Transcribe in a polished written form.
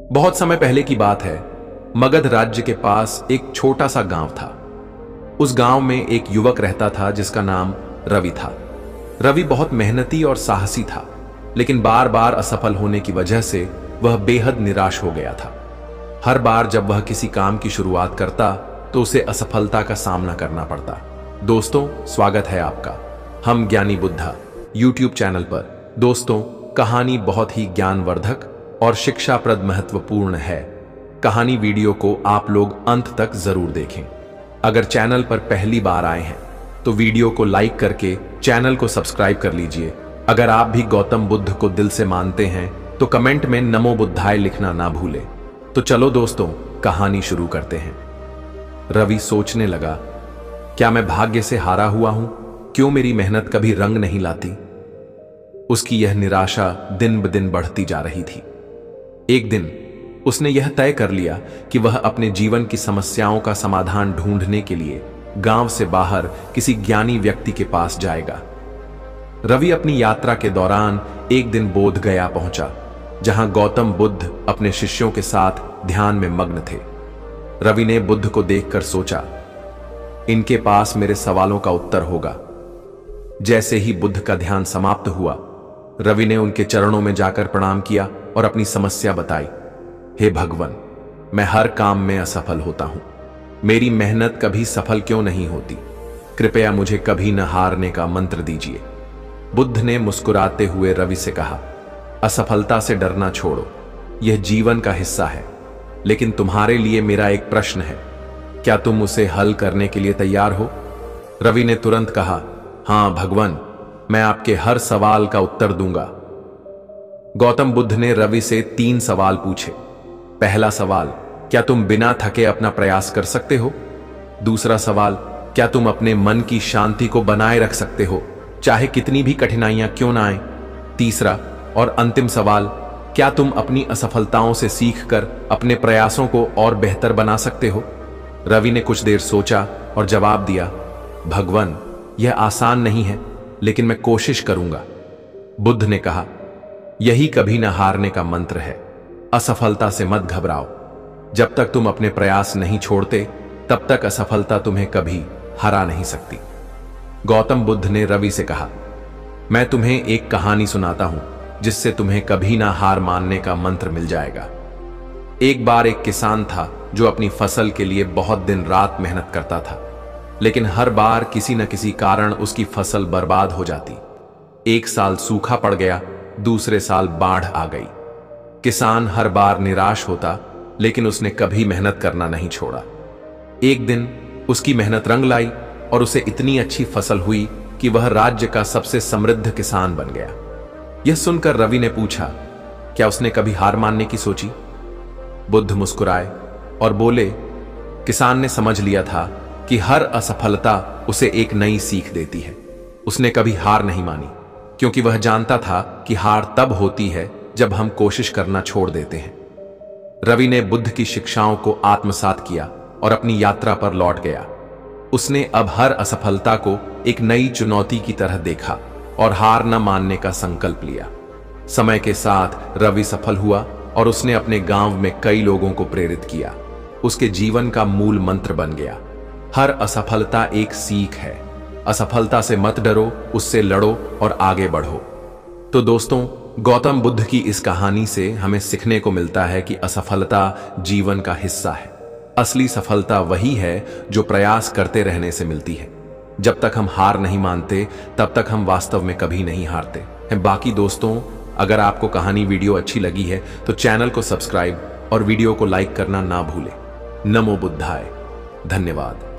बहुत समय पहले की बात है। मगध राज्य के पास एक छोटा सा गांव था। उस गांव में एक युवक रहता था जिसका नाम रवि था। रवि बहुत मेहनती और साहसी था, लेकिन बार बार असफल होने की वजह से वह बेहद निराश हो गया था। हर बार जब वह किसी काम की शुरुआत करता तो उसे असफलता का सामना करना पड़ता। दोस्तों, स्वागत है आपका हम ज्ञानी बुद्धा YouTube चैनल पर। दोस्तों, कहानी बहुत ही ज्ञानवर्धक और शिक्षाप्रद महत्वपूर्ण है। कहानी वीडियो को आप लोग अंत तक जरूर देखें। अगर चैनल पर पहली बार आए हैं तो वीडियो को लाइक करके चैनल को सब्सक्राइब कर लीजिए। अगर आप भी गौतम बुद्ध को दिल से मानते हैं तो कमेंट में नमो बुद्धाय लिखना ना भूलें। तो चलो दोस्तों, कहानी शुरू करते हैं। रवि सोचने लगा, क्या मैं भाग्य से हारा हुआ हूं? क्यों मेरी मेहनत कभी रंग नहीं लाती? उसकी यह निराशा दिन ब दिन बढ़ती जा रही थी। एक दिन उसने यह तय कर लिया कि वह अपने जीवन की समस्याओं का समाधान ढूंढने के लिए गांव से बाहर किसी ज्ञानी व्यक्ति के पास जाएगा। रवि अपनी यात्रा के दौरान एक दिन बोध गया पहुंचा, जहां गौतम बुद्ध अपने शिष्यों के साथ ध्यान में मग्न थे। रवि ने बुद्ध को देखकर सोचा, इनके पास मेरे सवालों का उत्तर होगा। जैसे ही बुद्ध का ध्यान समाप्त हुआ, रवि ने उनके चरणों में जाकर प्रणाम किया और अपनी समस्या बताई। हे भगवान, मैं हर काम में असफल होता हूं। मेरी मेहनत कभी सफल क्यों नहीं होती? कृपया मुझे कभी न हारने का मंत्र दीजिए। बुद्ध ने मुस्कुराते हुए रवि से कहा, असफलता से डरना छोड़ो, यह जीवन का हिस्सा है। लेकिन तुम्हारे लिए मेरा एक प्रश्न है, क्या तुम उसे हल करने के लिए तैयार हो? रवि ने तुरंत कहा, हां भगवान, मैं आपके हर सवाल का उत्तर दूंगा। गौतम बुद्ध ने रवि से 3 सवाल पूछे। पहला सवाल, क्या तुम बिना थके अपना प्रयास कर सकते हो? दूसरा सवाल, क्या तुम अपने मन की शांति को बनाए रख सकते हो, चाहे कितनी भी कठिनाइयां क्यों ना आए? तीसरा और अंतिम सवाल, क्या तुम अपनी असफलताओं से सीखकर अपने प्रयासों को और बेहतर बना सकते हो? रवि ने कुछ देर सोचा और जवाब दिया, भगवान, यह आसान नहीं है, लेकिन मैं कोशिश करूंगा। बुद्ध ने कहा, यही कभी न हारने का मंत्र है। असफलता से मत घबराओ। जब तक तुम अपने प्रयास नहीं छोड़ते, तब तक असफलता तुम्हें कभी हरा नहीं सकती। गौतम बुद्ध ने रवि से कहा, मैं तुम्हें एक कहानी सुनाता हूं, जिससे तुम्हें कभी ना हार मानने का मंत्र मिल जाएगा। एक बार एक किसान था जो अपनी फसल के लिए बहुत दिन रात मेहनत करता था, लेकिन हर बार किसी न किसी कारण उसकी फसल बर्बाद हो जाती। एक साल सूखा पड़ गया, दूसरे साल बाढ़ आ गई। किसान हर बार निराश होता, लेकिन उसने कभी मेहनत करना नहीं छोड़ा। एक दिन उसकी मेहनत रंग लाई और उसे इतनी अच्छी फसल हुई कि वह राज्य का सबसे समृद्ध किसान बन गया। यह सुनकर रवि ने पूछा, क्या उसने कभी हार मानने की सोची? बुद्ध मुस्कुराए और बोले, किसान ने समझ लिया था कि हर असफलता उसे एक नई सीख देती है। उसने कभी हार नहीं मानी, क्योंकि वह जानता था कि हार तब होती है जब हम कोशिश करना छोड़ देते हैं। रवि ने बुद्ध की शिक्षाओं को आत्मसात किया और अपनी यात्रा पर लौट गया। उसने अब हर असफलता को एक नई चुनौती की तरह देखा और हार न मानने का संकल्प लिया। समय के साथ रवि सफल हुआ और उसने अपने गांव में कई लोगों को प्रेरित किया। उसके जीवन का मूल मंत्र बन गया, हर असफलता एक सीख है। असफलता से मत डरो, उससे लड़ो और आगे बढ़ो। तो दोस्तों, गौतम बुद्ध की इस कहानी से हमें सीखने को मिलता है कि असफलता जीवन का हिस्सा है। असली सफलता वही है जो प्रयास करते रहने से मिलती है। जब तक हम हार नहीं मानते, तब तक हम वास्तव में कभी नहीं हारते। बाकी दोस्तों, अगर आपको कहानी वीडियो अच्छी लगी है तो चैनल को सब्सक्राइब और वीडियो को लाइक करना ना भूलें। नमो बुद्धाय। धन्यवाद।